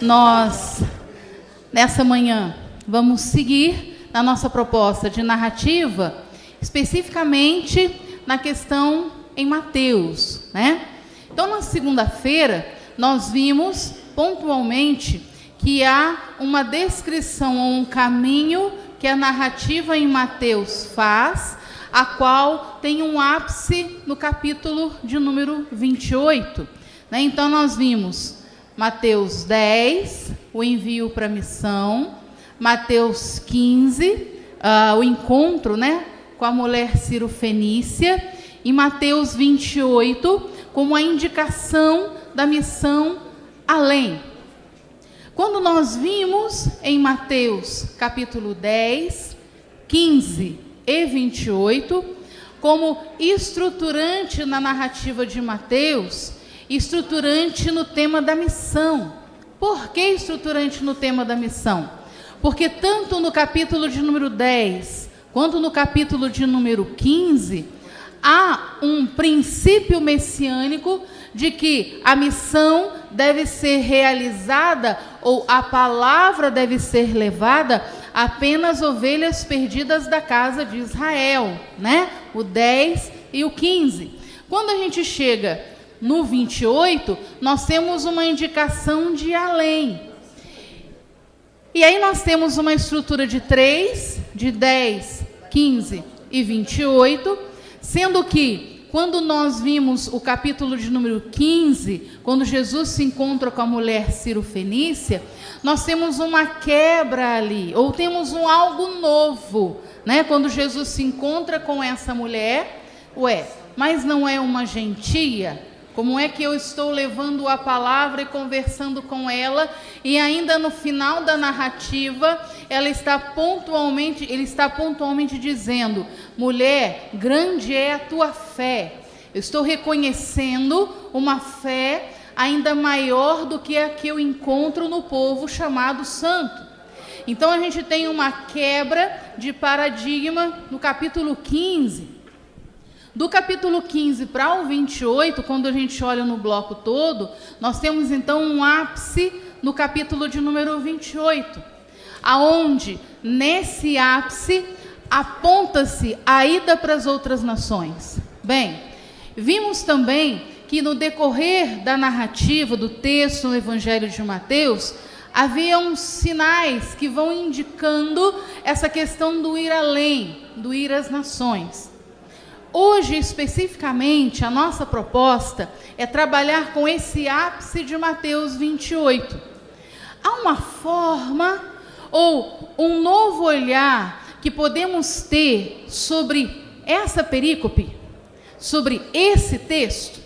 nós, nessa manhã, vamos seguir na nossa proposta de narrativa, especificamente na questão em Mateus, né? Então, na segunda-feira, nós vimos pontualmente que há uma descrição, um caminho que a narrativa em Mateus faz, a qual tem um ápice no capítulo de número 28. Né? Então, nós vimos Mateus 10, o envio para a missão, Mateus 15, o encontro, né, com a mulher Ciro-Fenícia, e Mateus 28, como a indicação da missão além. Quando nós vimos em Mateus capítulo 10, 15 e 28, como estruturante na narrativa de Mateus, estruturante no tema da missão. Por que estruturante no tema da missão? Porque tanto no capítulo de número 10, quanto no capítulo de número 15, há um princípio messiânico de que a missão deve ser realizada, ou a palavra deve ser levada apenas ovelhas perdidas da casa de Israel, né? O 10 e o 15. Quando a gente chega no 28, nós temos uma indicação de além. E aí nós temos uma estrutura de 3, de 10, 15 e 28, sendo que quando nós vimos o capítulo de número 15, quando Jesus se encontra com a mulher Ciro-Fenícia, nós temos uma quebra ali, ou temos algo novo, né? Quando Jesus se encontra com essa mulher, mas não é uma gentia? Como é que eu estou levando a palavra e conversando com ela, e ainda no final da narrativa, ele está pontualmente dizendo: mulher, grande é a tua fé. Eu estou reconhecendo uma fé ainda maior do que a que eu encontro no povo chamado santo. Então a gente tem uma quebra de paradigma no capítulo 15. Do capítulo 15 para o 28, quando a gente olha no bloco todo, nós temos então um ápice no capítulo de número 28, aonde nesse ápice aponta-se a ida para as outras nações. Bem, vimos também que no decorrer da narrativa do texto no Evangelho de Mateus, haviam sinais que vão indicando essa questão do ir além, do ir às nações. Hoje, especificamente, a nossa proposta é trabalhar com esse ápice de Mateus 28. Há uma forma ou um novo olhar que podemos ter sobre essa perícope, sobre esse texto?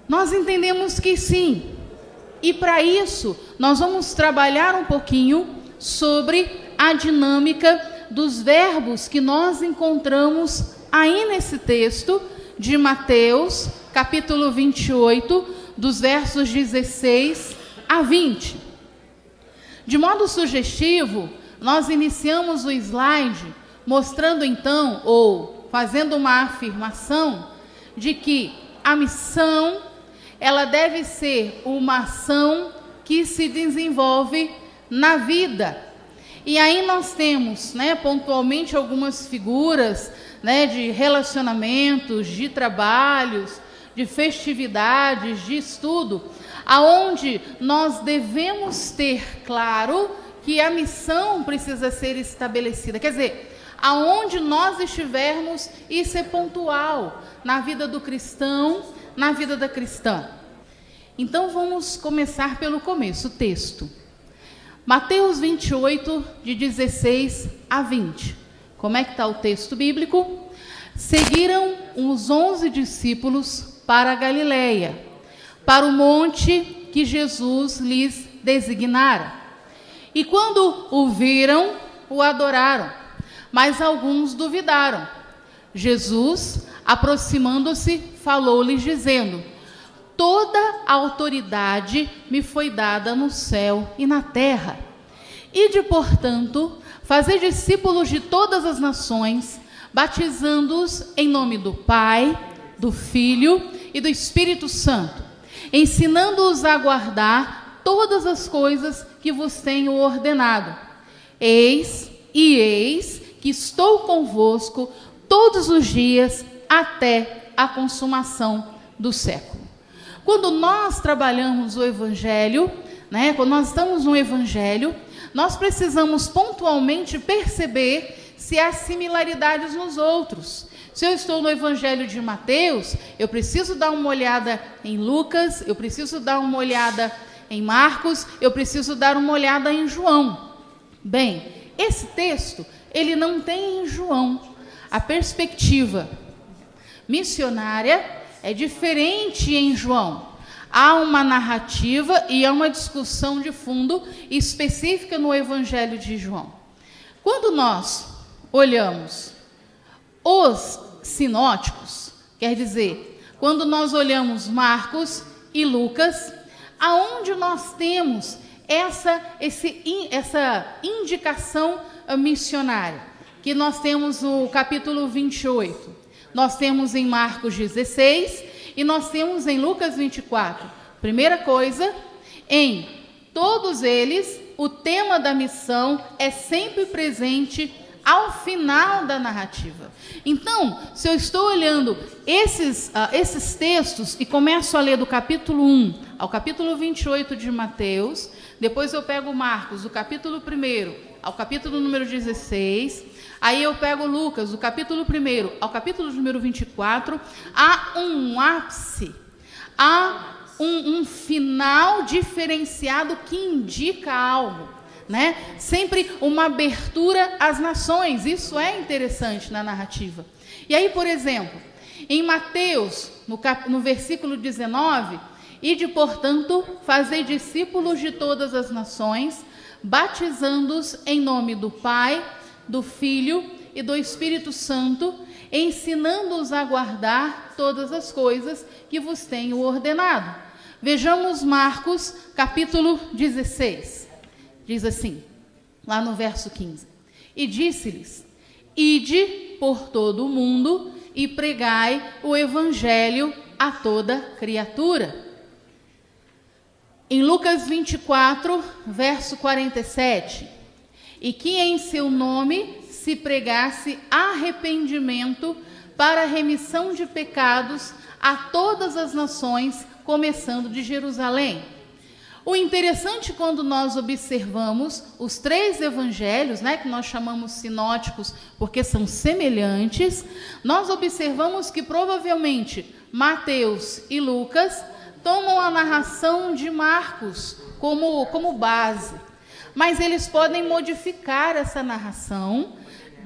Nós entendemos que sim. E para isso, nós vamos trabalhar um pouquinho sobre a dinâmica dos verbos que nós encontramos aí nesse texto de Mateus, capítulo 28, dos versos 16 a 20. De modo sugestivo, nós iniciamos o slide mostrando então, ou fazendo uma afirmação, de que a missão, ela deve ser uma ação que se desenvolve na vida. E aí nós temos, né, pontualmente algumas figuras, né, de relacionamentos, de trabalhos, de festividades, de estudo, aonde nós devemos ter claro que a missão precisa ser estabelecida. Quer dizer, aonde nós estivermos, isso é pontual na vida do cristão, na vida da cristã. Então vamos começar pelo começo, o texto. Mateus 28, de 16 a 20. Como é que está o texto bíblico? Seguiram os 11 discípulos para a Galileia, para o monte que Jesus lhes designara. E quando o viram, o adoraram, mas alguns duvidaram. Jesus, aproximando-se, falou-lhes dizendo: toda a autoridade me foi dada no céu e na terra. Ide, portanto, fazer discípulos de todas as nações, batizando-os em nome do Pai, do Filho e do Espírito Santo, ensinando-os a guardar todas as coisas que vos tenho ordenado. Eis que estou convosco todos os dias até a consumação do século. Quando nós trabalhamos o Evangelho, quando nós estamos no Evangelho, nós precisamos pontualmente perceber se há similaridades nos outros. Se eu estou no Evangelho de Mateus, eu preciso dar uma olhada em Lucas, eu preciso dar uma olhada em Marcos, eu preciso dar uma olhada em João. Bem, esse texto, ele não tem em João. A perspectiva missionária é diferente em João. Há uma narrativa e há uma discussão de fundo específica no Evangelho de João. Quando nós olhamos os sinóticos, quer dizer, quando nós olhamos Marcos e Lucas, aonde nós temos essa indicação missionária, que nós temos no capítulo 28, nós temos em Marcos 16 e nós temos em Lucas 24. Primeira coisa, em todos eles, o tema da missão é sempre presente ao final da narrativa. Então, se eu estou olhando esses textos e começo a ler do capítulo 1 ao capítulo 28 de Mateus, depois eu pego Marcos, do capítulo 1 ao capítulo número 16, aí eu pego Lucas, do capítulo 1 ao capítulo número 24, há um ápice, há um final diferenciado que indica algo. Sempre uma abertura às nações, isso é interessante na narrativa. E aí, por exemplo, em Mateus, no versículo 19, ide, portanto, fazei discípulos de todas as nações, batizando-os em nome do Pai, do Filho e do Espírito Santo, ensinando-os a guardar todas as coisas que vos tenho ordenado. Vejamos Marcos, capítulo 16. Diz assim, lá no verso 15. E disse-lhes, ide por todo o mundo e pregai o evangelho a toda criatura. Em Lucas 24, verso 47. E que em seu nome se pregasse arrependimento para remissão de pecados a todas as nações, começando de Jerusalém. O interessante quando nós observamos os três evangelhos, que nós chamamos sinóticos porque são semelhantes, nós observamos que provavelmente Mateus e Lucas tomam a narração de Marcos como base, mas eles podem modificar essa narração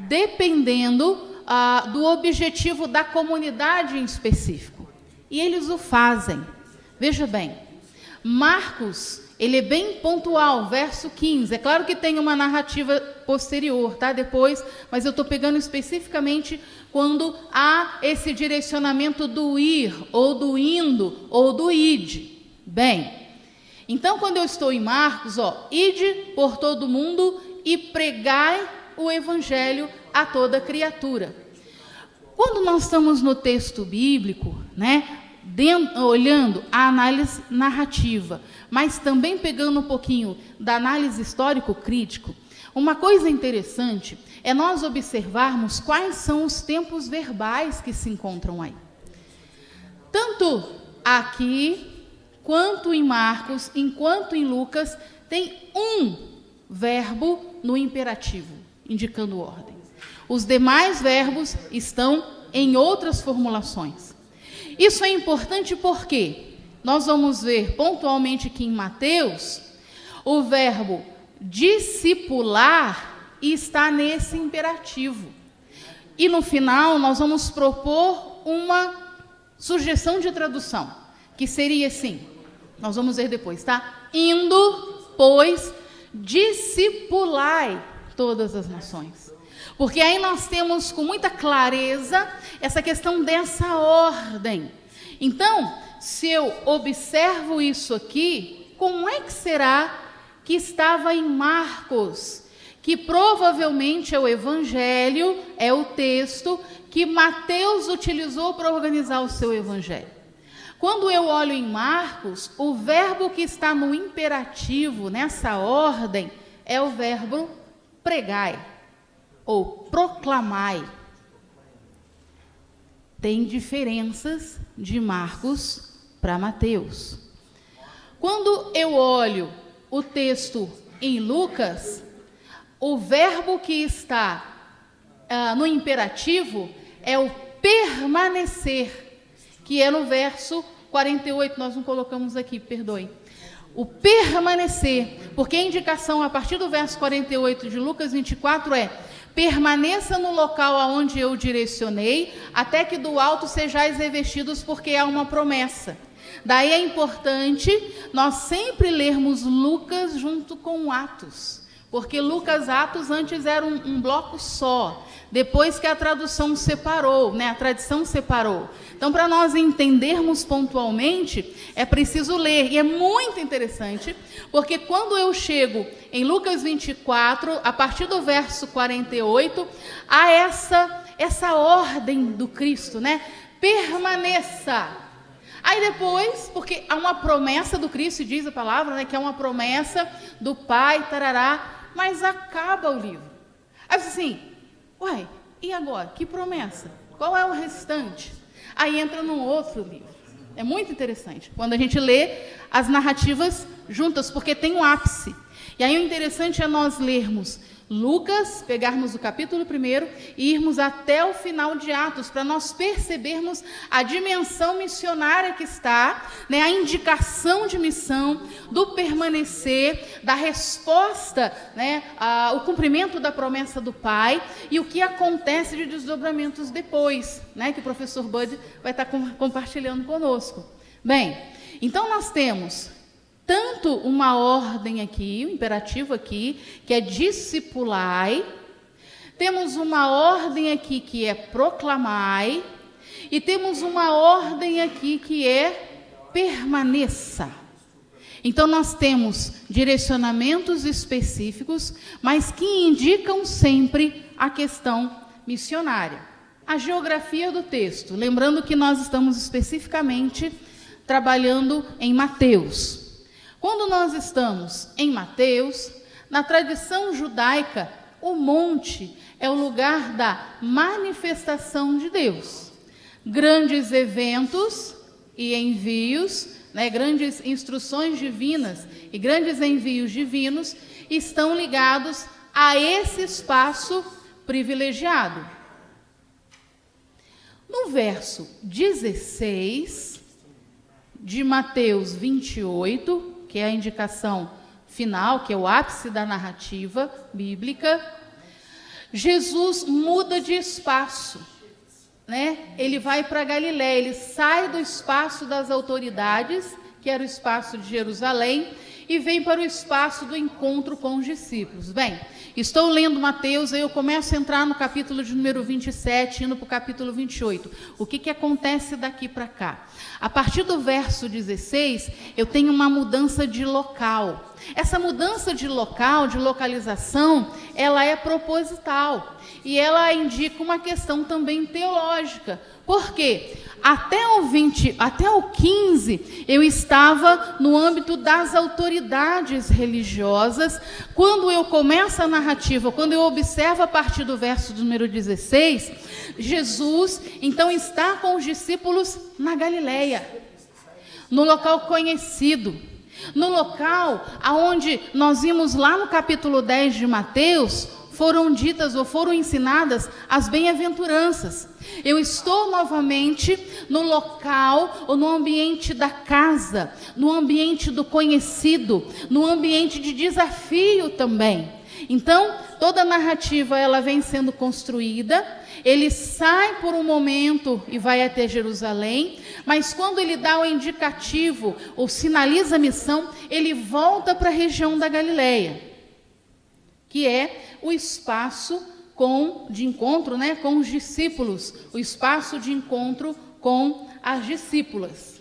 dependendo do objetivo da comunidade em específico. E eles o fazem. Veja bem, Marcos, ele é bem pontual, verso 15. É claro que tem uma narrativa posterior, depois, mas eu estou pegando especificamente quando há esse direcionamento do ir, ou do indo, ou do ide. Bem, então quando eu estou em Marcos, ide por todo mundo e pregai o evangelho a toda criatura. Quando nós estamos no texto bíblico, olhando a análise narrativa, mas também pegando um pouquinho da análise histórico-crítico, uma coisa interessante é nós observarmos quais são os tempos verbais que se encontram aí. Tanto aqui, quanto em Marcos, enquanto em Lucas, tem um verbo no imperativo, indicando ordem. Os demais verbos estão em outras formulações. Isso é importante porque nós vamos ver pontualmente que em Mateus, o verbo discipular está nesse imperativo. E no final nós vamos propor uma sugestão de tradução, que seria assim, nós vamos ver depois, Indo, pois, discipulai todas as nações. Porque aí nós temos com muita clareza essa questão dessa ordem. Então, se eu observo isso aqui, como é que será que estava em Marcos? Que provavelmente é o evangelho, é o texto que Mateus utilizou para organizar o seu evangelho. Quando eu olho em Marcos, o verbo que está no imperativo, nessa ordem, é o verbo pregai, ou proclamai. Tem diferenças de Marcos para Mateus. Quando eu olho o texto em Lucas, o verbo que está no imperativo é o permanecer, que é no verso 48, nós não colocamos aqui, perdoe. O permanecer, porque a indicação a partir do verso 48 de Lucas 24 é: permaneça no local aonde eu direcionei, até que do alto sejais revestidos, porque há uma promessa. Daí é importante nós sempre lermos Lucas junto com Atos, porque Lucas Atos antes era um bloco só, depois que a tradução separou, a tradição separou. Então, para nós entendermos pontualmente, é preciso ler, e é muito interessante, porque quando eu chego em Lucas 24, a partir do verso 48, há essa ordem do Cristo, permaneça. Aí depois, porque há uma promessa do Cristo, diz a palavra, que é uma promessa do Pai, tarará, mas acaba o livro. Aí você assim, uai, e agora? Que promessa? Qual é o restante? Aí entra num outro livro. É muito interessante quando a gente lê as narrativas juntas, porque tem um ápice. E aí o interessante é nós lermos Lucas, pegarmos o capítulo 1 e irmos até o final de Atos, para nós percebermos a dimensão missionária que está, a indicação de missão, do permanecer, da resposta, o cumprimento da promessa do Pai e o que acontece de desdobramentos depois, que o professor Bud vai estar compartilhando conosco. Bem, então nós temos tanto uma ordem aqui, um imperativo aqui, que é discipulai, temos uma ordem aqui que é proclamai, e temos uma ordem aqui que é permaneça. Então nós temos direcionamentos específicos, mas que indicam sempre a questão missionária. A geografia do texto, lembrando que nós estamos especificamente trabalhando em Mateus. Quando nós estamos em Mateus, na tradição judaica, o monte é o lugar da manifestação de Deus. Grandes eventos e envios, grandes instruções divinas e grandes envios divinos estão ligados a esse espaço privilegiado. No verso 16 de Mateus 28, que é a indicação final, que é o ápice da narrativa bíblica, Jesus muda de espaço, Ele vai para Galiléia, ele sai do espaço das autoridades, que era o espaço de Jerusalém, e vem para o espaço do encontro com os discípulos. Bem, estou lendo Mateus, aí eu começo a entrar no capítulo de número 27, indo para o capítulo 28. O que acontece daqui para cá? A partir do verso 16, eu tenho uma mudança de local. Essa mudança de local, de localização, ela é proposital. E ela indica uma questão também teológica. Por quê? Até o 15, eu estava no âmbito das autoridades religiosas. Quando eu começo a narrativa, quando eu observo a partir do verso número 16, Jesus, então, está com os discípulos na Galileia, no local conhecido, no local aonde nós vimos lá no capítulo 10 de Mateus, foram ditas ou foram ensinadas as bem-aventuranças. Eu estou novamente no local ou no ambiente da casa, no ambiente do conhecido, no ambiente de desafio também. Então, toda a narrativa ela vem sendo construída, ele sai por um momento e vai até Jerusalém, mas quando ele dá o indicativo ou sinaliza a missão, ele volta para a região da Galileia, que é o espaço de encontro, com os discípulos, o espaço de encontro com as discípulas.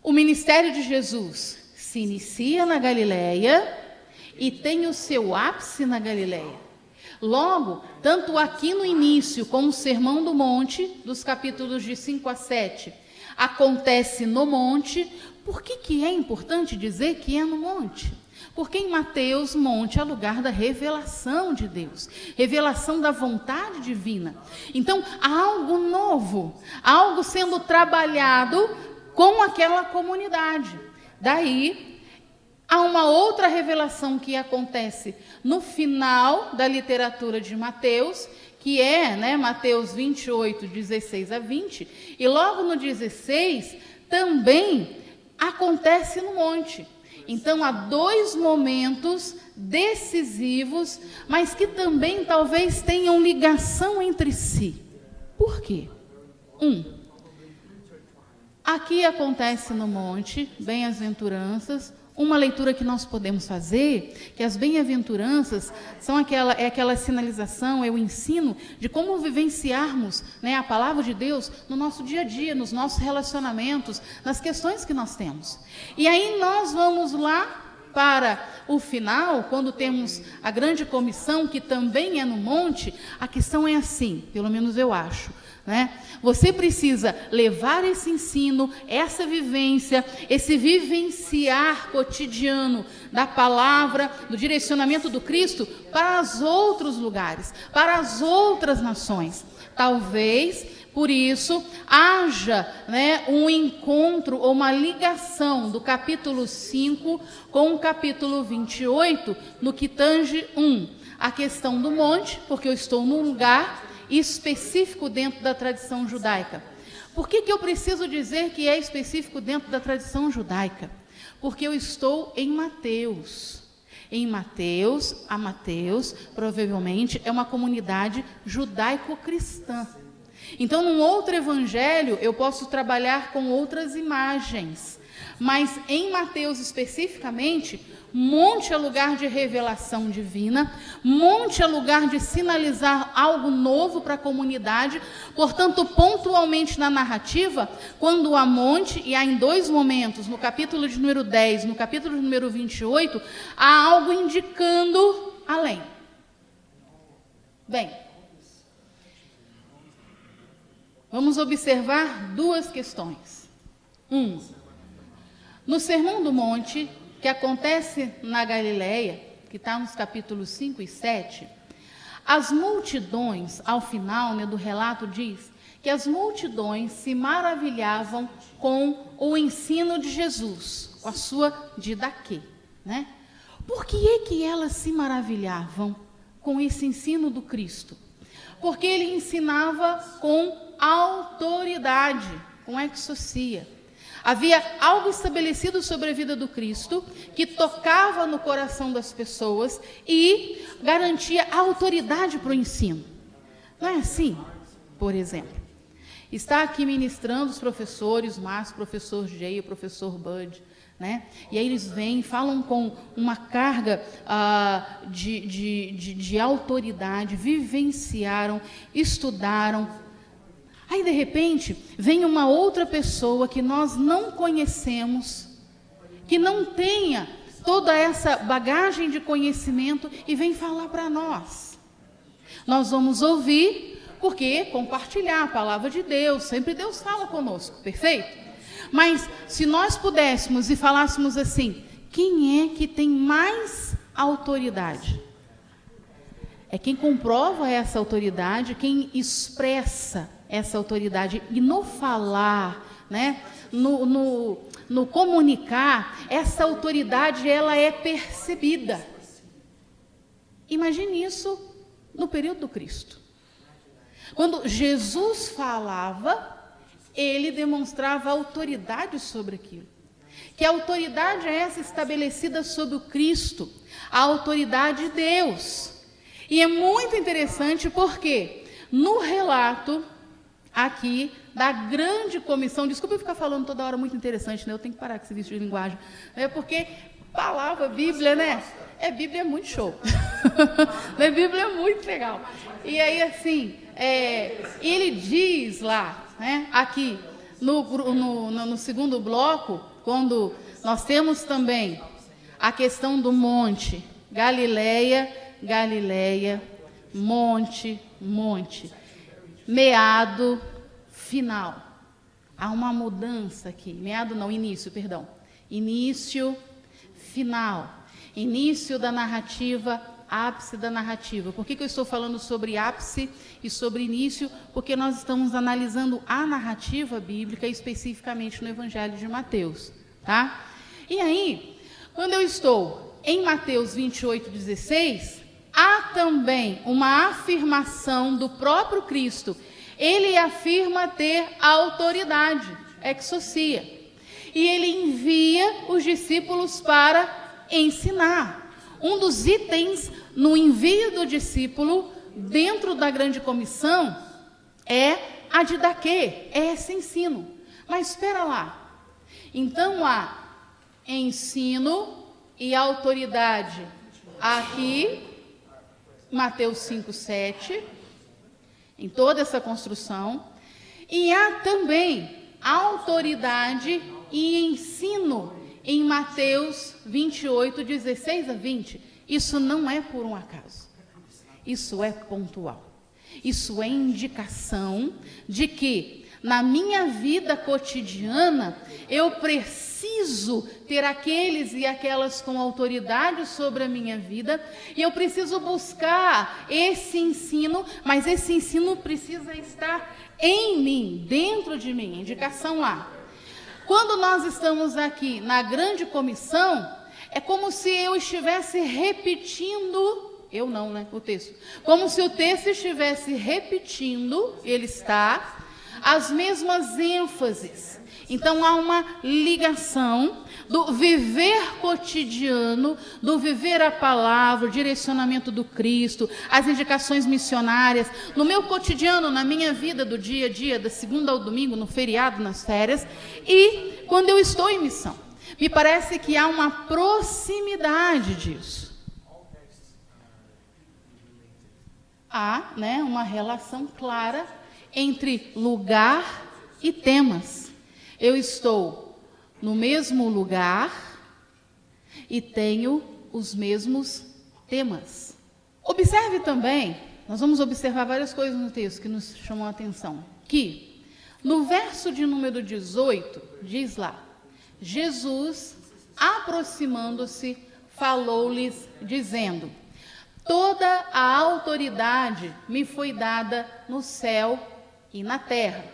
O ministério de Jesus se inicia na Galileia e tem o seu ápice na Galileia. Logo, tanto aqui no início, com o Sermão do Monte, dos capítulos de 5 a 7, acontece no monte. Por que é importante dizer que é no monte? Porque em Mateus, monte é lugar da revelação de Deus, revelação da vontade divina. Então, há algo novo, algo sendo trabalhado com aquela comunidade. Daí, há uma outra revelação que acontece no final da literatura de Mateus, que é, Mateus 28, 16 a 20, e logo no 16 também acontece no monte. Então, há dois momentos decisivos, mas que também talvez tenham ligação entre si. Por quê? Aqui acontece no monte, bem-aventuranças. Uma leitura que nós podemos fazer, que as bem-aventuranças são aquela sinalização, é o ensino de como vivenciarmos, a palavra de Deus no nosso dia a dia, nos nossos relacionamentos, nas questões que nós temos. E aí nós vamos lá para o final, quando temos a grande comissão, que também é no monte. A questão é assim, pelo menos eu acho. Você precisa levar esse ensino, essa vivência, esse vivenciar cotidiano da palavra, do direcionamento do Cristo para os outros lugares, para as outras nações. Talvez, por isso, haja um encontro ou uma ligação do capítulo 5 com o capítulo 28, no que tange a questão do monte, porque eu estou num lugar específico dentro da tradição judaica. Por que eu preciso dizer que é específico dentro da tradição judaica? Porque eu estou em Mateus. Em Mateus, provavelmente, é uma comunidade judaico-cristã. Então, num outro evangelho, eu posso trabalhar com outras imagens. Mas em Mateus especificamente, monte é lugar de revelação divina, monte é lugar de sinalizar algo novo para a comunidade. Portanto, pontualmente na narrativa, quando há monte, e há em dois momentos, no capítulo de número 10, no capítulo de número 28, há algo indicando além. Bem, vamos observar duas questões. No Sermão do Monte, que acontece na Galileia, que está nos capítulos 5 e 7, as multidões, ao final do relato, diz que as multidões se maravilhavam com o ensino de Jesus, com a sua didaquê. Por que é que elas se maravilhavam com esse ensino do Cristo? Porque ele ensinava com autoridade, com exousia. Havia algo estabelecido sobre a vida do Cristo que tocava no coração das pessoas e garantia autoridade para o ensino. Não é assim? Por exemplo, está aqui ministrando os professores, o Márcio, o professor Jay, o professor Bud, E aí eles vêm, falam com uma carga de autoridade, vivenciaram, estudaram. Aí, de repente, vem uma outra pessoa que nós não conhecemos, que não tenha toda essa bagagem de conhecimento e vem falar para nós. Nós vamos ouvir, porque compartilhar a palavra de Deus, sempre Deus fala conosco, perfeito? Mas se nós pudéssemos e falássemos assim, quem é que tem mais autoridade? É quem comprova essa autoridade, quem expressa essa autoridade. E no falar, no comunicar, essa autoridade ela é percebida. Imagine isso no período do Cristo. Quando Jesus falava, ele demonstrava autoridade sobre aquilo. Que a autoridade é essa estabelecida sobre o Cristo, a autoridade de Deus. E é muito interessante porque no relato aqui da grande comissão, desculpa eu ficar falando toda hora muito interessante, eu tenho que parar com esse vício de linguagem, porque palavra, Bíblia, Bíblia é muito show, Bíblia é muito legal. E aí assim, ele diz lá, aqui no segundo bloco, quando nós temos também a questão do monte, Galileia, monte, meado, final. Há uma mudança aqui. Início, perdão. Início, final. Início da narrativa, ápice da narrativa. Por que eu estou falando sobre ápice e sobre início? Porque nós estamos analisando a narrativa bíblica, especificamente no Evangelho de Mateus, tá? E aí, quando eu estou em Mateus 28:16, há também uma afirmação do próprio Cristo. Ele afirma ter autoridade, exousia. E ele envia os discípulos para ensinar. Um dos itens no envio do discípulo, dentro da grande comissão, é a didaquê, é esse ensino. Mas espera lá. Então há ensino e autoridade aqui, Mateus 5:7, em toda essa construção, e há também autoridade e ensino em Mateus 28:16-20. Isso não é por um acaso, isso é pontual, isso é indicação de que na minha vida cotidiana eu preciso ter aqueles e aquelas com autoridade sobre a minha vida, e eu preciso buscar esse ensino, mas esse ensino precisa estar em mim, dentro de mim. Indicação lá. Quando nós estamos aqui na grande comissão, é como se eu estivesse repetindo, eu não, né, o texto, como se o texto estivesse repetindo, ele está, as mesmas ênfases. Então há uma ligação do viver cotidiano, do viver a palavra, o direcionamento do Cristo, as indicações missionárias, no meu cotidiano, na minha vida do dia a dia, da segunda ao domingo, no feriado, nas férias, e quando eu estou em missão. Me parece que há uma proximidade disso. Há, né, uma relação clara entre lugar e temas. Eu estou no mesmo lugar e tenho os mesmos temas. Observe também, nós vamos observar várias coisas no texto que nos chamam a atenção, que no verso de número 18, diz lá, Jesus, aproximando-se, falou-lhes, dizendo: toda a autoridade me foi dada no céu e na terra.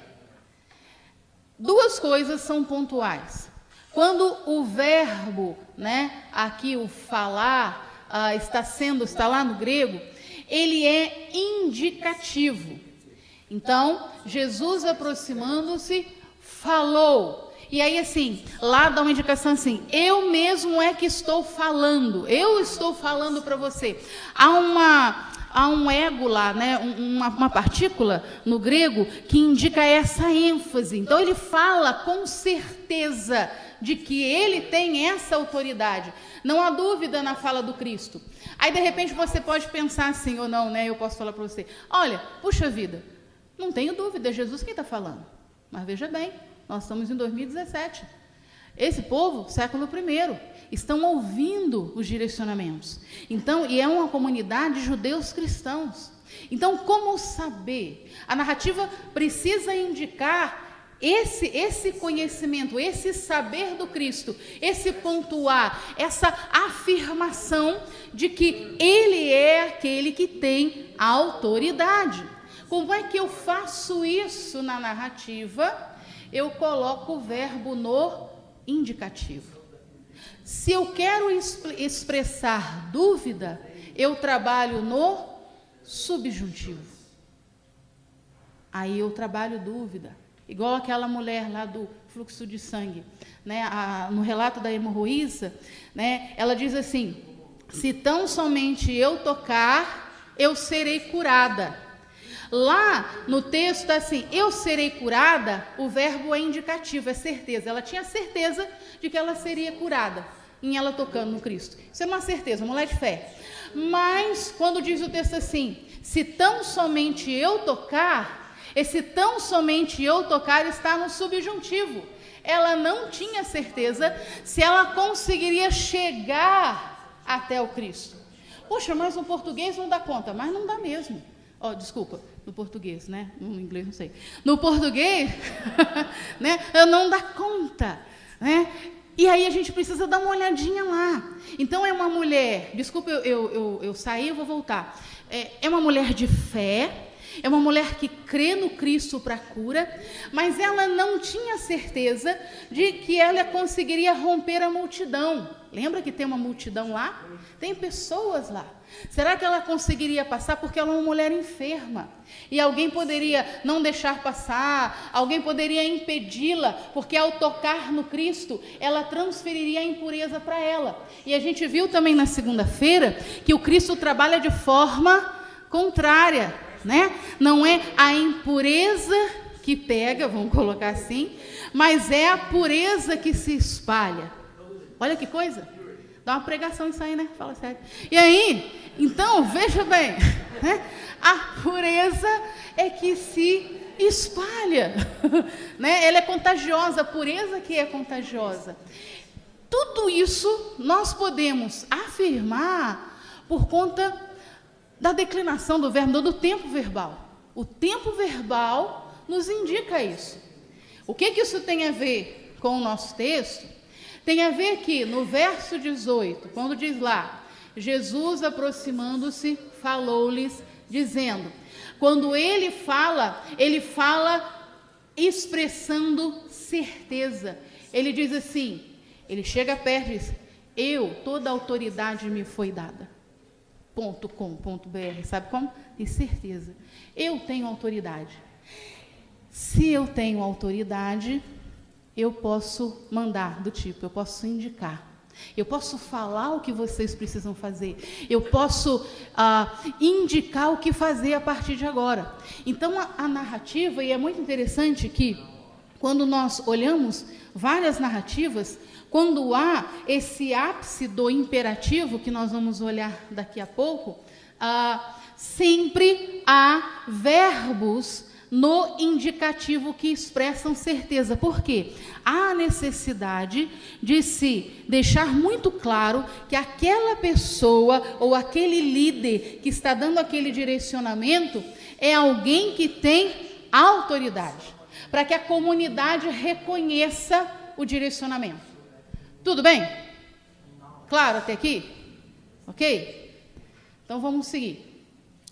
Duas coisas são pontuais. Quando o verbo, né, aqui o falar, está lá no grego, ele é indicativo. Então, Jesus aproximando-se, falou. E aí, assim, lá dá uma indicação assim, eu mesmo é que estou falando, eu estou falando para você. Há um ego lá, né, uma partícula no grego que indica essa ênfase. Então, ele fala com certeza de que ele tem essa autoridade. Não há dúvida na fala do Cristo. Aí, de repente, você pode pensar assim ou não, né? Eu posso falar para você, olha, puxa vida, não tenho dúvida, é Jesus quem está falando. Mas veja bem, nós estamos em 2017. Esse povo, século I, estão ouvindo os direcionamentos. Então, e é uma comunidade de judeus cristãos. Então, como saber? A narrativa precisa indicar esse conhecimento, esse saber do Cristo, esse pontuar, essa afirmação de que Ele é aquele que tem a autoridade. Como é que eu faço isso na narrativa? Eu coloco o verbo no indicativo. Se eu quero expressar dúvida, eu trabalho no subjuntivo. Aí eu trabalho dúvida. Igual aquela mulher lá do fluxo de sangue, né? No relato da hemorroísa, né? Ela diz assim, se tão somente eu tocar, eu serei curada. Lá no texto está assim, eu serei curada, o verbo é indicativo, é certeza. Ela tinha certeza de que ela seria curada, em ela tocando no Cristo. Isso é uma certeza, uma mulher de fé. Mas, quando diz o texto assim, se tão somente eu tocar, esse tão somente eu tocar está no subjuntivo. Ela não tinha certeza se ela conseguiria chegar até o Cristo. Poxa, mas o português não dá conta, mas não dá mesmo. Desculpa, no português, né? No inglês não sei. No português, né? Eu não dá conta, né? E aí a gente precisa dar uma olhadinha lá. Então é uma mulher, desculpa eu saí, eu vou voltar. É uma mulher de fé, é uma mulher que crê no Cristo para a cura, mas ela não tinha certeza de que ela conseguiria romper a multidão. Lembra que tem uma multidão lá? Tem pessoas lá. Será que ela conseguiria passar? Porque ela é uma mulher enferma. E alguém poderia não deixar passar, alguém poderia impedi-la, porque ao tocar no Cristo, ela transferiria a impureza para ela. E a gente viu também na segunda-feira que o Cristo trabalha de forma contrária, né? Não é a impureza que pega, vamos colocar assim, mas é a pureza que se espalha. Olha que coisa. Dá uma pregação isso aí, né? Fala sério. E aí, então, veja bem, né? A pureza é que se espalha, né? Ela é contagiosa, a pureza que é contagiosa. Tudo isso nós podemos afirmar por conta da declinação do verbo, do tempo verbal. O tempo verbal nos indica isso. O que isso tem a ver com o nosso texto? Tem a ver que no verso 18, quando diz lá, Jesus aproximando-se, falou-lhes, dizendo, quando ele fala expressando certeza. Ele diz assim, ele chega perto e diz, toda a autoridade me foi dada. .com.br, sabe como? Tem certeza. Eu tenho autoridade. Se eu tenho autoridade, eu posso mandar do tipo, eu posso indicar, eu posso falar o que vocês precisam fazer, eu posso indicar o que fazer a partir de agora. Então a narrativa, e é muito interessante que quando nós olhamos várias narrativas, quando há esse ápice do imperativo, que nós vamos olhar daqui a pouco, sempre há verbos no indicativo que expressam certeza. Por quê? Há necessidade de se deixar muito claro que aquela pessoa ou aquele líder que está dando aquele direcionamento é alguém que tem autoridade, para que a comunidade reconheça o direcionamento. Tudo bem? Claro até aqui? Ok? Então vamos seguir.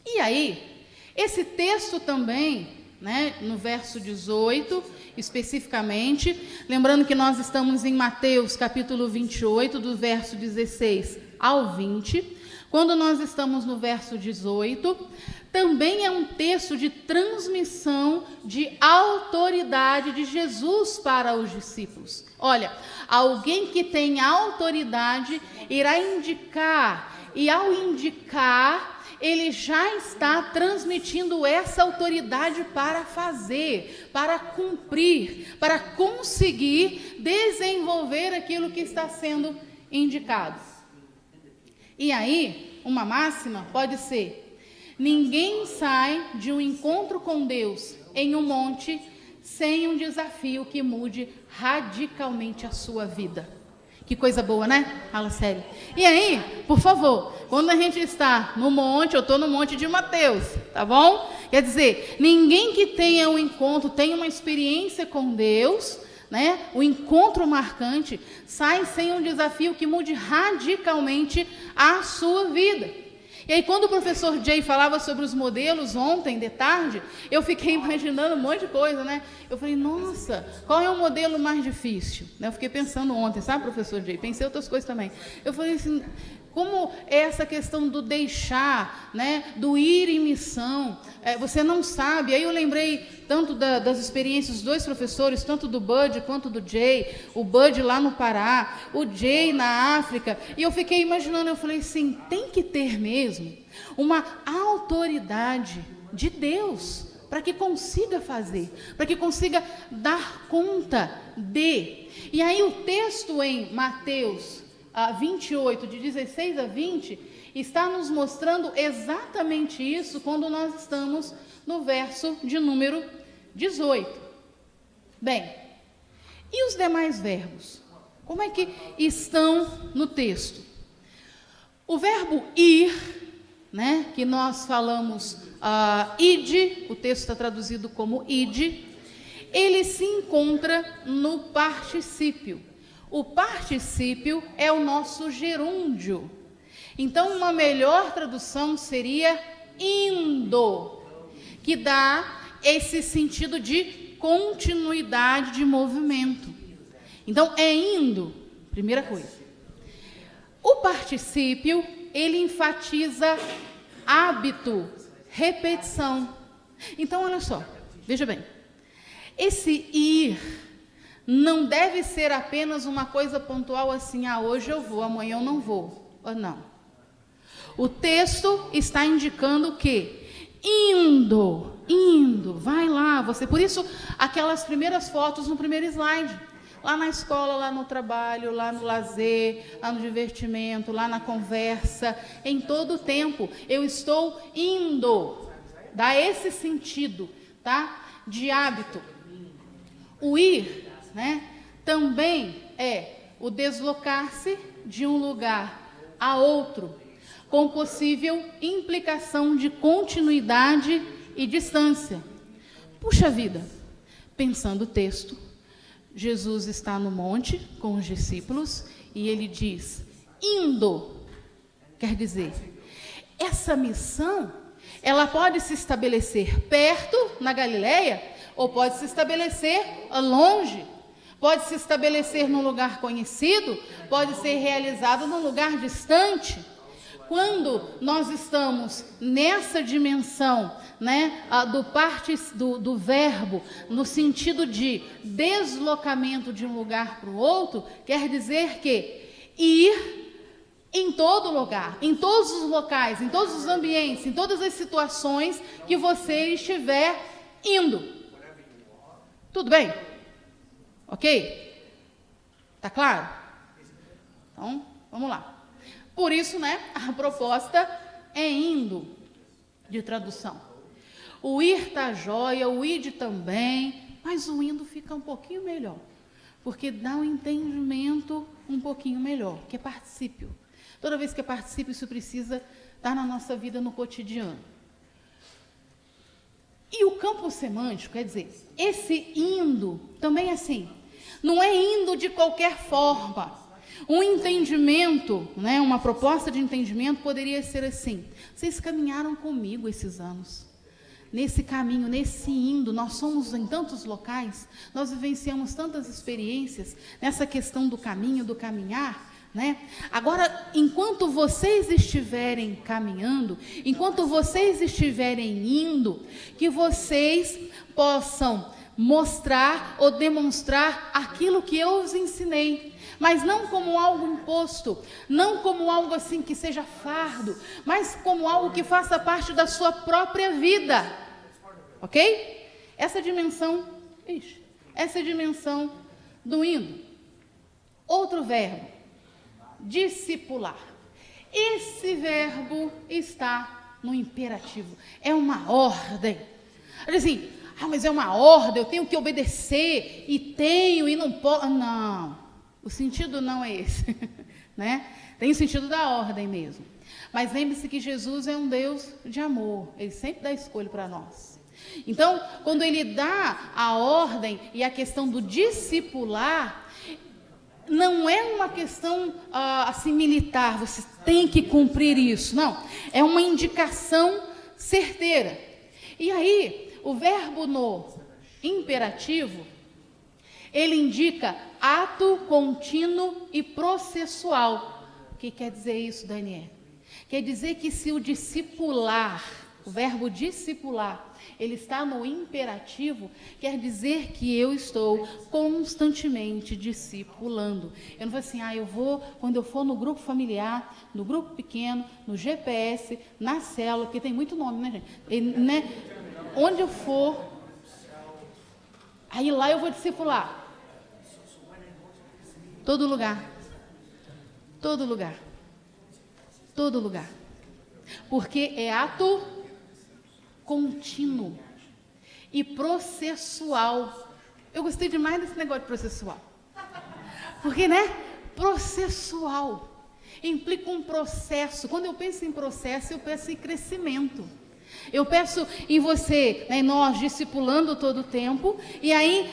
E aí, esse texto também, né, no verso 18, especificamente, lembrando que nós estamos em Mateus, capítulo 28, do verso 16 ao 20, quando nós estamos no verso 18, também é um texto de transmissão de autoridade de Jesus para os discípulos. Olha, alguém que tem autoridade irá indicar, e ao indicar, ele já está transmitindo essa autoridade para fazer, para cumprir, para conseguir desenvolver aquilo que está sendo indicado. E aí, uma máxima pode ser, ninguém sai de um encontro com Deus em um monte sem um desafio que mude radicalmente a sua vida. Que coisa boa, né? Fala sério. E aí, por favor, quando a gente está no monte, eu estou no monte de Mateus, tá bom? Quer dizer, ninguém que tenha um encontro, tenha uma experiência com Deus, né? O encontro marcante, sai sem um desafio que mude radicalmente a sua vida. E aí, quando o professor Jay falava sobre os modelos ontem, de tarde, eu fiquei imaginando um monte de coisa, né? Eu falei, nossa, qual é o modelo mais difícil? Eu fiquei pensando ontem, sabe, professor Jay? Pensei outras coisas também. Eu falei assim, como é essa questão do deixar, né? Do ir em missão, você não sabe. Aí eu lembrei tanto das experiências dos dois professores, tanto do Bud quanto do Jay, o Bud lá no Pará, o Jay na África, e eu fiquei imaginando, eu falei assim, tem que ter mesmo uma autoridade de Deus, para que consiga fazer, para que consiga dar conta de. E aí o texto em Mateus 28, de 16 a 20, está nos mostrando exatamente isso quando nós estamos no verso de número 18. Bem, e os demais verbos? Como é que estão no texto? O verbo ir né, que nós falamos ide, o texto está traduzido como ide, ele se encontra no particípio. O particípio é o nosso gerúndio. Então, uma melhor tradução seria indo, que dá esse sentido de continuidade de movimento. Então, é indo, primeira coisa. O particípio, ele enfatiza hábito, repetição. Então, olha só, veja bem. Esse ir não deve ser apenas uma coisa pontual assim, hoje eu vou, amanhã eu não vou. Não. O texto está indicando que indo, vai lá, você. Por isso, aquelas primeiras fotos no primeiro slide. Lá na escola, lá no trabalho, lá no lazer, lá no divertimento, lá na conversa, em todo o tempo, eu estou indo. Dá esse sentido, tá? De hábito. O ir, né, também é o deslocar-se de um lugar a outro, com possível implicação de continuidade e distância. Puxa vida, pensando o texto, Jesus está no monte com os discípulos e ele diz, indo, quer dizer, essa missão, ela pode se estabelecer perto, na Galileia, ou pode se estabelecer longe, pode se estabelecer num lugar conhecido, pode ser realizado num lugar distante. Quando nós estamos nessa dimensão, né, do verbo, no sentido de deslocamento de um lugar para o outro, quer dizer que ir em todo lugar, em todos os locais, em todos os ambientes, em todas as situações que você estiver indo. Tudo bem? Ok? Tá claro? Então, vamos lá. Por isso, né, a proposta é indo, de tradução. O ir tá jóia, o ide também, mas o indo fica um pouquinho melhor, porque dá um entendimento um pouquinho melhor, que é particípio. Toda vez que é particípio, isso precisa estar na nossa vida no cotidiano. E o campo semântico, quer dizer, esse indo também é assim, não é indo de qualquer forma. Um entendimento, né, uma proposta de entendimento poderia ser assim, vocês caminharam comigo esses anos, nesse caminho, nesse indo, nós somos em tantos locais, nós vivenciamos tantas experiências nessa questão do caminho, do caminhar, né? Agora, enquanto vocês estiverem caminhando, enquanto vocês estiverem indo, que vocês possam mostrar ou demonstrar aquilo que eu os ensinei, mas não como algo imposto, não como algo assim que seja fardo, mas como algo que faça parte da sua própria vida, ok? Essa dimensão do indo. Outro verbo, discipular. Esse verbo está no imperativo, é uma ordem. Assim, mas é uma ordem, eu tenho que obedecer, e não posso. Não, o sentido não é esse, né? Tem o sentido da ordem mesmo. Mas lembre-se que Jesus é um Deus de amor, Ele sempre dá escolha para nós. Então, quando Ele dá a ordem e a questão do discipular, não é uma questão assim militar, você tem que cumprir isso, não. É uma indicação certeira. E aí, o verbo no imperativo, ele indica ato contínuo e processual. O que quer dizer isso, Daniel? Quer dizer que se o discipular, o verbo discipular, ele está no imperativo, quer dizer que eu estou constantemente discipulando. Eu não vou assim, eu vou, quando eu for no grupo familiar, no grupo pequeno, no GPS, na célula, porque tem muito nome, né, gente? Onde eu for, aí lá eu vou discipular. Todo lugar. Todo lugar. Todo lugar. Porque é ato contínuo e processual. Eu gostei demais desse negócio de processual. Porque, né? Processual. implica um processo. Quando eu penso em processo, eu penso em crescimento. Eu penso em você, né, nós discipulando todo o tempo, e aí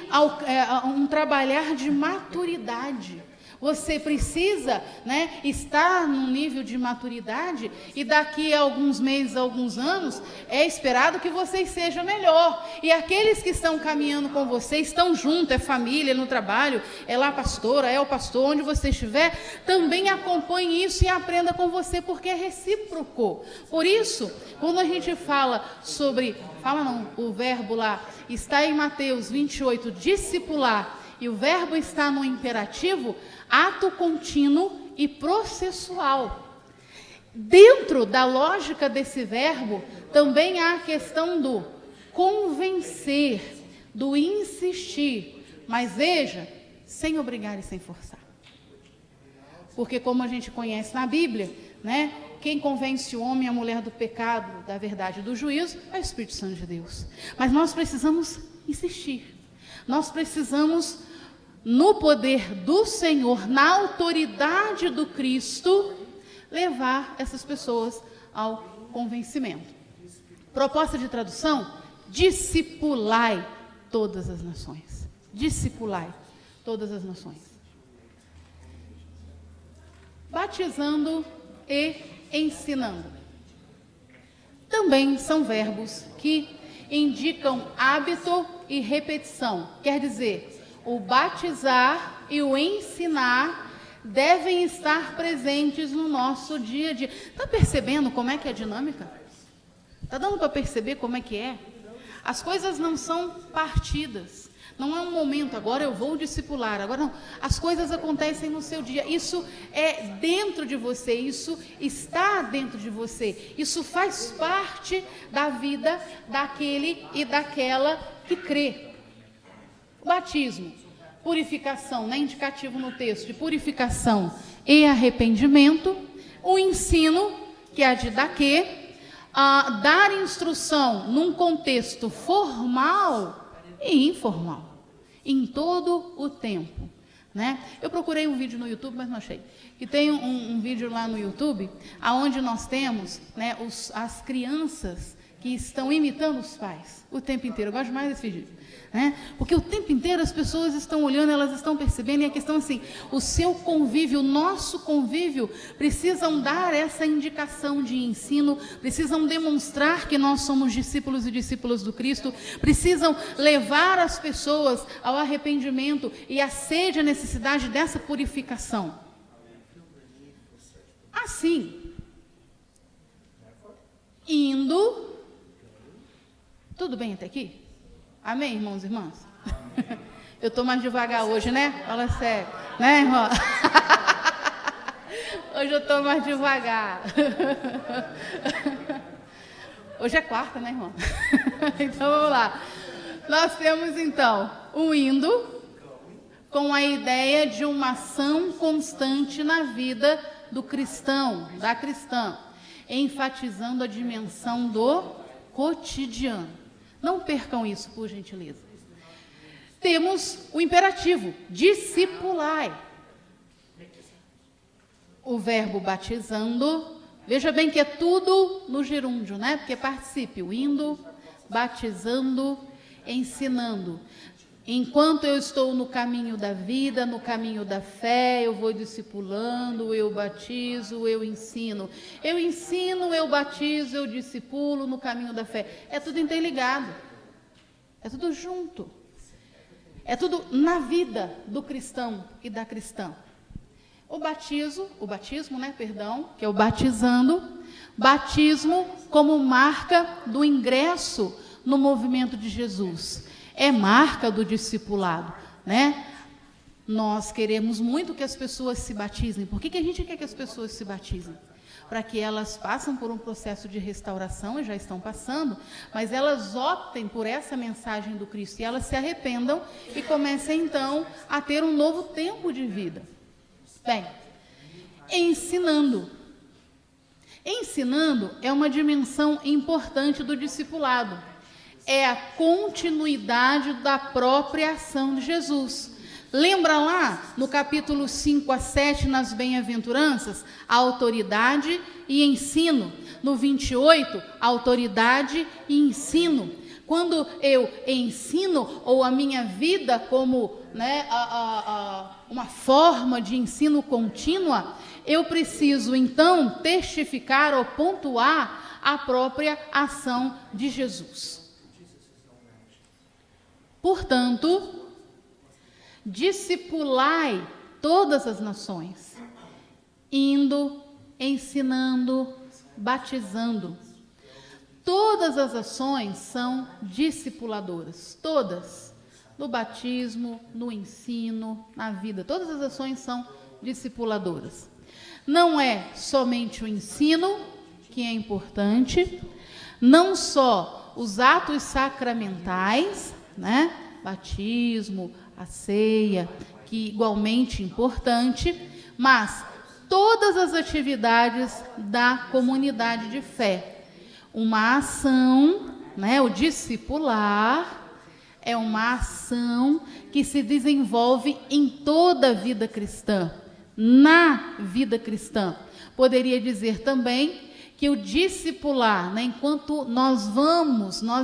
um trabalhar de maturidade. Você precisa, né, estar num nível de maturidade, e daqui a alguns meses, alguns anos, é esperado que vocês sejam melhor. E aqueles que estão caminhando com você, estão junto, é família, no trabalho, é lá a pastora, é o pastor, onde você estiver, também acompanhe isso e aprenda com você, porque é recíproco. Por isso, quando a gente fala sobre, o verbo lá, está em Mateus 28, discipular, e o verbo está no imperativo, ato contínuo e processual. Dentro da lógica desse verbo, também há a questão do convencer, do insistir, mas veja, sem obrigar e sem forçar. Porque como a gente conhece na Bíblia, né, quem convence o homem e a mulher do pecado, da verdade e do juízo, é o Espírito Santo de Deus. Mas nós precisamos insistir. Nós precisamos, no poder do Senhor, na autoridade do Cristo, levar essas pessoas ao convencimento. Proposta de tradução: discipulai todas as nações. Discipulai todas as nações. Batizando e ensinando. Também são verbos que indicam hábito e repetição. Quer dizer, o batizar e o ensinar devem estar presentes no nosso dia a dia. Está percebendo como é que é a dinâmica? Está dando para perceber como é que é? As coisas não são partidas. Não é um momento, agora eu vou discipular, agora não. As coisas acontecem no seu dia. Isso é dentro de você, isso está dentro de você. Isso faz parte da vida daquele e daquela que crê. Batismo, purificação, né? Indicativo no texto de purificação e arrependimento. O ensino, que é a didaquê, dar instrução num contexto formal e informal, em todo o tempo, né? Eu procurei um vídeo no YouTube, mas não achei. E tem um vídeo lá no YouTube, aonde nós temos, né, as crianças que estão imitando os pais o tempo inteiro. Eu gosto mais desse vídeo, né? Porque o tempo inteiro as pessoas estão olhando, elas estão percebendo, e a questão assim, o seu convívio, o nosso convívio, precisam dar essa indicação de ensino, precisam demonstrar que nós somos discípulos e discípulas do Cristo, precisam levar as pessoas ao arrependimento e à sede, a necessidade dessa purificação. Assim, indo... Tudo bem até aqui? Amém, irmãos e irmãs? Eu estou mais devagar hoje, né? Fala sério. Né, irmão? Hoje eu estou mais devagar. Hoje é quarta, né, irmão? Então, vamos lá. Nós temos, então, o indo, com a ideia de uma ação constante na vida do cristão, da cristã, enfatizando a dimensão do cotidiano. Não percam isso, por gentileza. Temos o imperativo, discipulai. O verbo batizando, veja bem que é tudo no gerúndio, né? Porque é particípio, indo, batizando, ensinando. Enquanto eu estou no caminho da vida, no caminho da fé, eu vou discipulando, eu batizo, eu ensino. Eu ensino, eu batizo, eu discipulo no caminho da fé. É tudo interligado. É tudo junto. É tudo na vida do cristão e da cristã. O batismo, né, que é o batizando. Batismo como marca do ingresso no movimento de Jesus. É marca do discipulado, né? Nós queremos muito que as pessoas se batizem. Por que a gente quer que as pessoas se batizem? Para que elas passem por um processo de restauração, e já estão passando, mas elas optem por essa mensagem do Cristo, e elas se arrependam e comecem, então, a ter um novo tempo de vida. Bem, ensinando. Ensinando é uma dimensão importante do discipulado. É a continuidade da própria ação de Jesus. Lembra lá no capítulo 5 a 7, nas bem-aventuranças, a autoridade e ensino. No 28, autoridade e ensino. Quando eu ensino, ou a minha vida como, né, uma forma de ensino contínua, eu preciso então testificar ou pontuar a própria ação de Jesus. Portanto, discipulai todas as nações, indo, ensinando, batizando. Todas as ações são discipuladoras, todas. No batismo, no ensino, na vida, todas as ações são discipuladoras. Não é somente o ensino que é importante, não só os atos sacramentais, né? Batismo, a ceia, que igualmente importante, mas todas as atividades da comunidade de fé. Uma ação, né, o discipular, é uma ação que se desenvolve em toda a vida cristã, na vida cristã. Poderia dizer também que o discipular, né, enquanto nós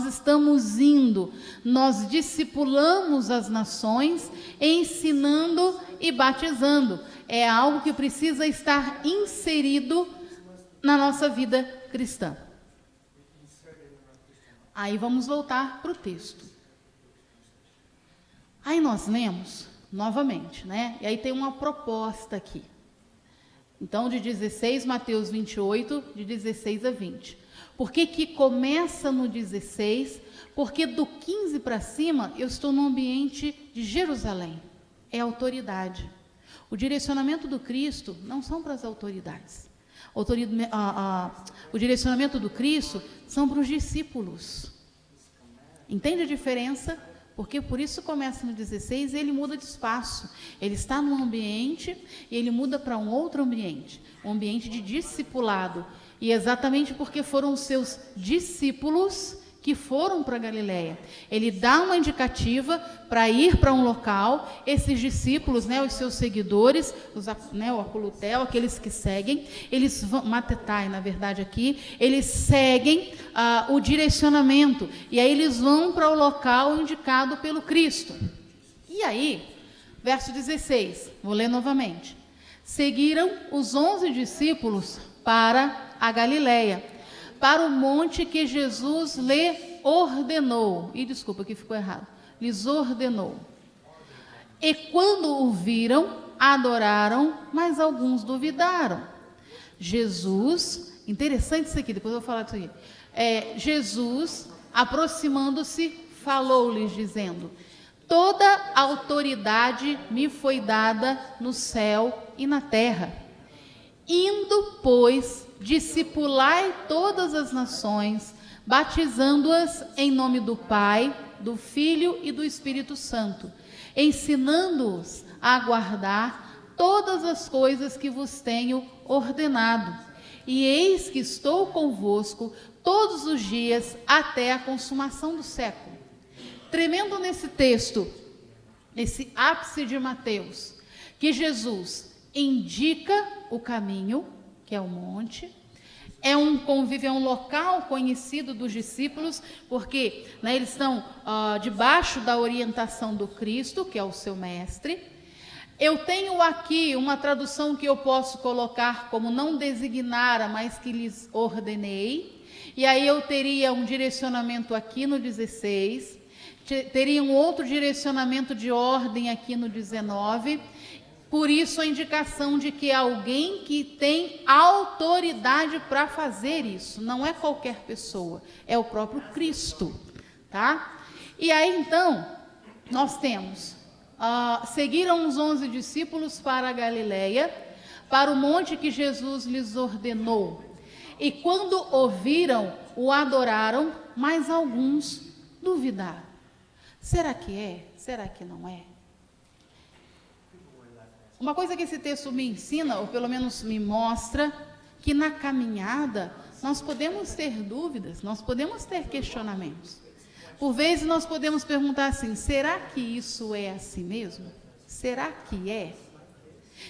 estamos indo, nós discipulamos as nações, ensinando e batizando. É algo que precisa estar inserido na nossa vida cristã. Aí vamos voltar para o texto. Aí nós lemos novamente, né? E aí tem uma proposta aqui. Então, de 16, Mateus 28, de 16 a 20. Por que que começa no 16? Porque do 15 para cima, eu estou no ambiente de Jerusalém. É autoridade. O direcionamento do Cristo não são para as autoridades. O direcionamento do Cristo são para os discípulos. Entende a diferença? Porque por isso começa no 16 e ele muda de espaço. Ele está num ambiente e ele muda para um outro ambiente. Um ambiente de discipulado. E exatamente porque foram os seus discípulos que foram para Galileia. Ele dá uma indicativa para ir para um local. Esses discípulos, né, os seus seguidores, o apolutel, aqueles que seguem, eles vão, matetai, na verdade aqui, eles seguem o direcionamento. E aí eles vão para o local indicado pelo Cristo. E aí, verso 16, vou ler novamente. Seguiram os 11 discípulos para a Galileia, para o monte que Jesus lhe ordenou. E desculpa, aqui ficou errado. Lhes ordenou. E quando o viram, adoraram, mas alguns duvidaram. Jesus, interessante isso aqui, depois eu vou falar disso aqui. Jesus, aproximando-se, falou-lhes, dizendo: toda autoridade me foi dada no céu e na terra. Indo, pois, discipulai todas as nações, batizando-as em nome do Pai, do Filho e do Espírito Santo, ensinando-os a guardar todas as coisas que vos tenho ordenado. E eis que estou convosco todos os dias até a consumação do século. Tremendo nesse texto, esse ápice de Mateus, que Jesus indica o caminho, que é o monte, é um convívio, é um local conhecido dos discípulos, porque, né, eles estão debaixo da orientação do Cristo, que é o seu mestre. Eu tenho aqui uma tradução que eu posso colocar como não designara, mas que lhes ordenei, e aí eu teria um direcionamento aqui no 16, teria um outro direcionamento de ordem aqui no 19, por isso a indicação de que é alguém que tem autoridade para fazer isso, não é qualquer pessoa, é o próprio Cristo, tá? E aí então, nós temos, seguiram os 11 discípulos para a Galileia, para o monte que Jesus lhes ordenou, e quando ouviram, o adoraram, mas alguns duvidaram. Será que é? Será que não é? Uma coisa que esse texto me ensina, ou pelo menos me mostra, que na caminhada nós podemos ter dúvidas, nós podemos ter questionamentos. Por vezes nós podemos perguntar assim: será que isso é assim mesmo? Será que é?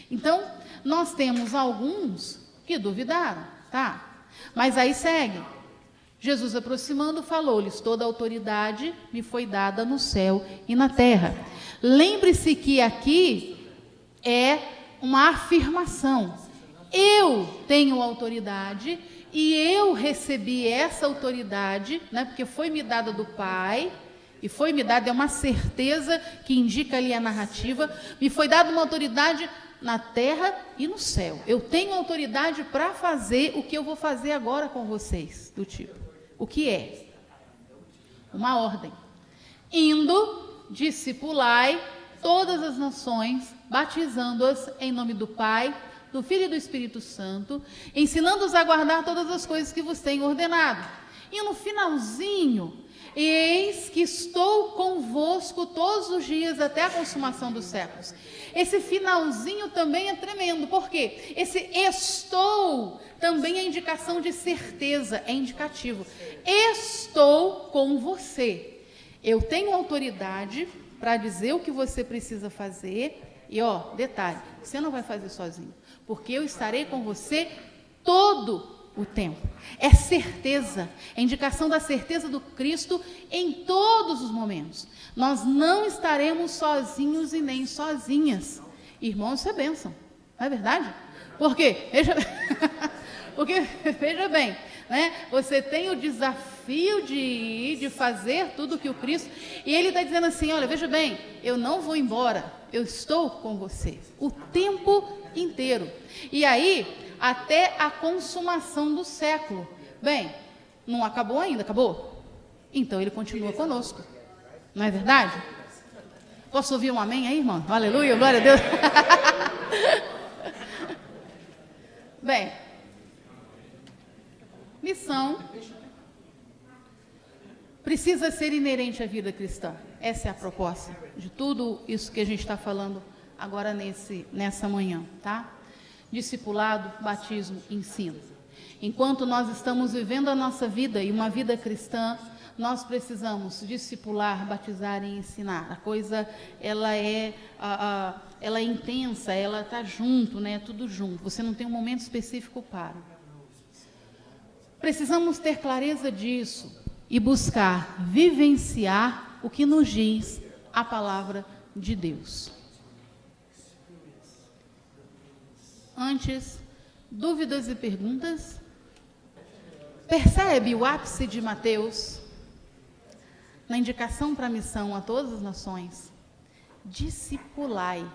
Então, nós temos alguns que duvidaram, tá? Mas aí segue. Jesus, aproximando, falou-lhes: toda a autoridade me foi dada no céu e na terra. Lembre-se que aqui é uma afirmação. Eu tenho autoridade e eu recebi essa autoridade, né, porque foi me dada do Pai, e foi me dada, é uma certeza que indica ali a narrativa, me foi dada uma autoridade na terra e no céu. Eu tenho autoridade para fazer o que eu vou fazer agora com vocês, do tipo, o que é? Uma ordem. Indo, discipulai todas as nações, batizando-as em nome do Pai, do Filho e do Espírito Santo, ensinando-os a guardar todas as coisas que vos tenho ordenado. E no finalzinho, eis que estou convosco todos os dias até a consumação dos séculos. Esse finalzinho também é tremendo, porque esse estou também é indicação de certeza, é indicativo. Estou com você. Eu tenho autoridade para dizer o que você precisa fazer. E ó, detalhe, você não vai fazer sozinho, porque eu estarei com você todo o tempo. É certeza, é indicação da certeza do Cristo em todos os momentos. Nós não estaremos sozinhos e nem sozinhas. Irmãos, isso é bênção, não é verdade? Por quê? Porque, veja bem, né? Você tem o desafio de ir, de fazer tudo que o Cristo... E ele está dizendo assim, olha, veja bem, eu não vou embora, eu estou com você o tempo inteiro. E aí, até a consumação do século. Bem, não acabou ainda, acabou? Então ele continua conosco, não é verdade? Posso ouvir um amém aí, irmão? Aleluia, glória a Deus. Bem, missão precisa ser inerente à vida cristã. Essa é a proposta de tudo isso que a gente está falando agora nessa manhã, tá? Discipulado, batismo, ensino. Enquanto nós estamos vivendo a nossa vida e uma vida cristã, nós precisamos discipular, batizar e ensinar. A coisa, ela é intensa, ela está junto, né? Tudo junto. Você não tem um momento específico para. Precisamos ter clareza disso e buscar vivenciar o que nos diz a palavra de Deus. Antes, dúvidas e perguntas? Percebe o ápice de Mateus na indicação para a missão a todas as nações? Discipulai.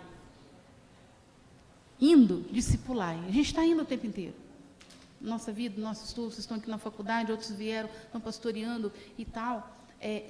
Indo, discipulai. A gente está indo o tempo inteiro. Nossa vida, nossos estudos, vocês estão aqui na faculdade, outros vieram, estão pastoreando e tal.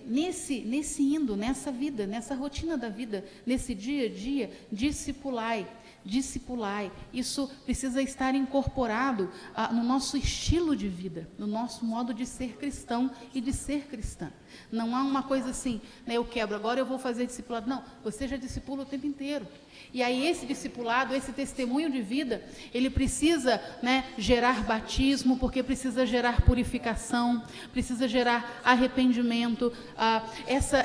Nesse indo, nessa vida, nessa rotina da vida, nesse dia a dia, discipulai. Discipulai, isso precisa estar incorporado no nosso estilo de vida, no nosso modo de ser cristão e de ser cristã. Não há uma coisa assim, né, eu quebro, agora eu vou fazer discipulado. Não, você já discipula o tempo inteiro. E aí esse discipulado, esse testemunho de vida, ele precisa, né, gerar batismo, porque precisa gerar purificação, precisa gerar arrependimento.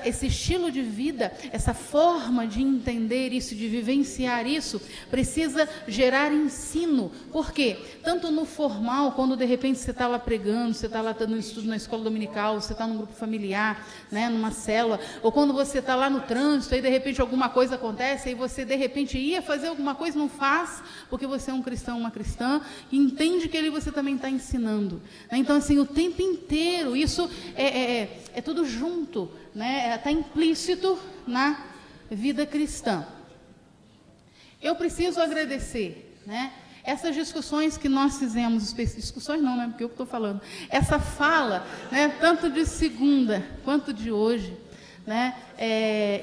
Esse estilo de vida, essa forma de entender isso, de vivenciar isso, precisa gerar ensino. Por quê? Tanto no formal, quando de repente você está lá pregando, você está lá dando estudo na escola dominical, você está num grupo familiar, né, numa célula, ou quando você está lá no trânsito, aí de repente alguma coisa acontece, aí você de repente ia fazer alguma coisa, não faz, porque você é um cristão, uma cristã, e entende que ali você também está ensinando. Então, assim, o tempo inteiro, isso é tudo junto, né? Está implícito na vida cristã. Eu preciso agradecer, né? Essas discussões que nós fizemos, discussões não, né? Porque eu estou falando, essa fala, né? Tanto de segunda quanto de hoje, né?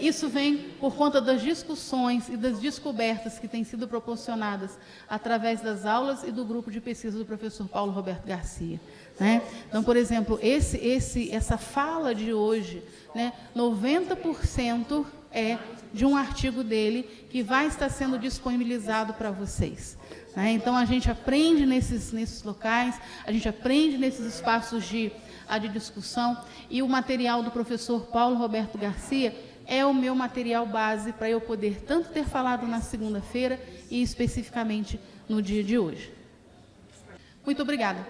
Isso vem por conta das discussões e das descobertas que têm sido proporcionadas através das aulas e do grupo de pesquisa do professor Paulo Roberto Garcia, né? Então, por exemplo, essa fala de hoje, né, 90% é de um artigo dele que vai estar sendo disponibilizado para vocês, né? Então, a gente aprende nesses locais, a gente aprende nesses espaços de discussão, e o material do professor Paulo Roberto Garcia é o meu material base para eu poder tanto ter falado na segunda-feira e especificamente no dia de hoje. Muito obrigada.